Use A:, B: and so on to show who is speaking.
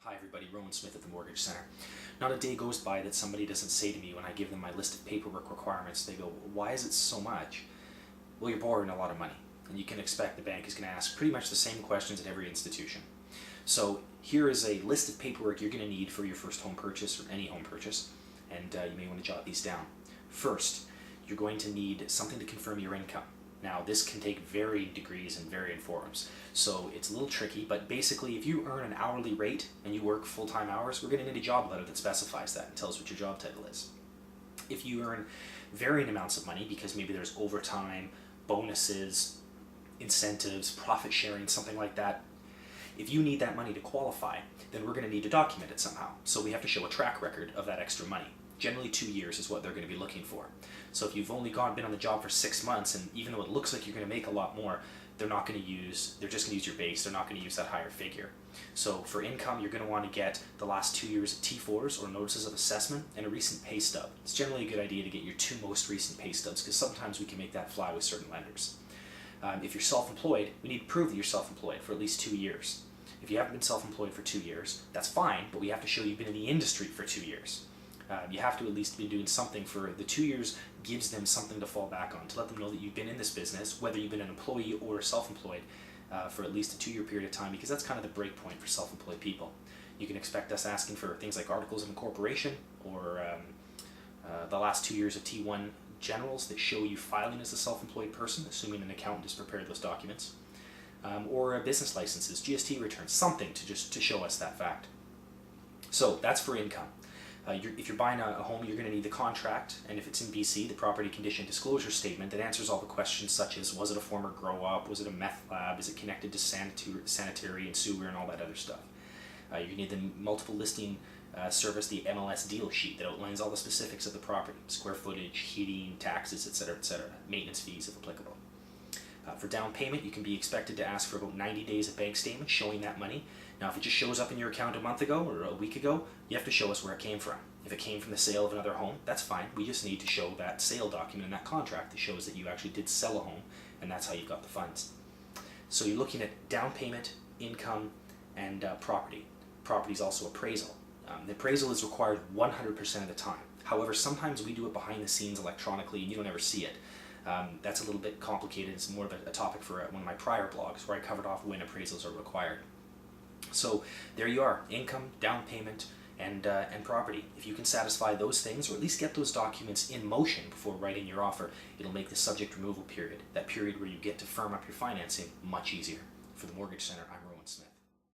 A: Hi everybody, Rowan Smith at the Mortgage Center. Not a day goes by that somebody doesn't say to me when I give them my list of paperwork requirements, they go, why is it so much? Well, you're borrowing a lot of money, and you can expect the bank is going to ask pretty much the same questions at every institution. So here is a list of paperwork you're going to need for your first home purchase or any home purchase, and you may want to jot these down. First, you're going to need something to confirm your income. Now, this can take varying degrees and varying forms, so it's a little tricky, but basically if you earn an hourly rate and you work full-time hours, we're going to need a job letter that specifies that and tells what your job title is. If you earn varying amounts of money, because maybe there's overtime, bonuses, incentives, profit sharing, something like that, if you need that money to qualify, then we're going to need to document it somehow. So we have to show a track record of that extra money. Generally 2 years is what they're going to be looking for. So if you've only been on the job for 6 months, and even though it looks like you're going to make a lot more, they're just going to use your base, they're not going to use that higher figure. So for income, you're going to want to get the last 2 years of T4s or notices of assessment and a recent pay stub. It's generally a good idea to get your 2 most recent pay stubs because sometimes we can make that fly with certain lenders. If you're self-employed, we need to prove that you're self-employed for at least 2 years. If you haven't been self-employed for 2 years, that's fine, but we have to show you've been in the industry for 2 years. You have to at least be doing something for the 2 years, gives them something to fall back on, to let them know that you've been in this business, whether you've been an employee or self-employed, for at least a 2-year period of time, because that's kind of the break point for self-employed people. You can expect us asking for things like articles of incorporation or the last 2 years of T1 generals that show you filing as a self-employed person, assuming an accountant has prepared those documents, or business licenses, GST returns, something to show us that fact. So that's for income. If you're buying a home, you're going to need the contract, and if it's in BC, the property condition disclosure statement that answers all the questions such as, was it a former grow-up, was it a meth lab, is it connected to sanitary and sewer and all that other stuff. You're going to need the multiple listing service, the MLS deal sheet that outlines all the specifics of the property, square footage, heating, taxes, etc., maintenance fees if applicable. For down payment, you can be expected to ask for about 90 days of bank statements showing that money. Now, if it just shows up in your account a month ago or a week ago, you have to show us where it came from. If it came from the sale of another home, that's fine. We just need to show that sale document and that contract that shows that you actually did sell a home, and that's how you got the funds. So you're looking at down payment, income, and property. Property is also appraisal. The appraisal is required 100% of the time. However, sometimes we do it behind the scenes electronically and you don't ever see it. That's a little bit complicated. It's more of a topic for one of my prior blogs where I covered off when appraisals are required. So there you are, income, down payment, and property. If you can satisfy those things, or at least get those documents in motion before writing your offer, it'll make the subject removal period, that period where you get to firm up your financing, much easier. For the Mortgage Center, I'm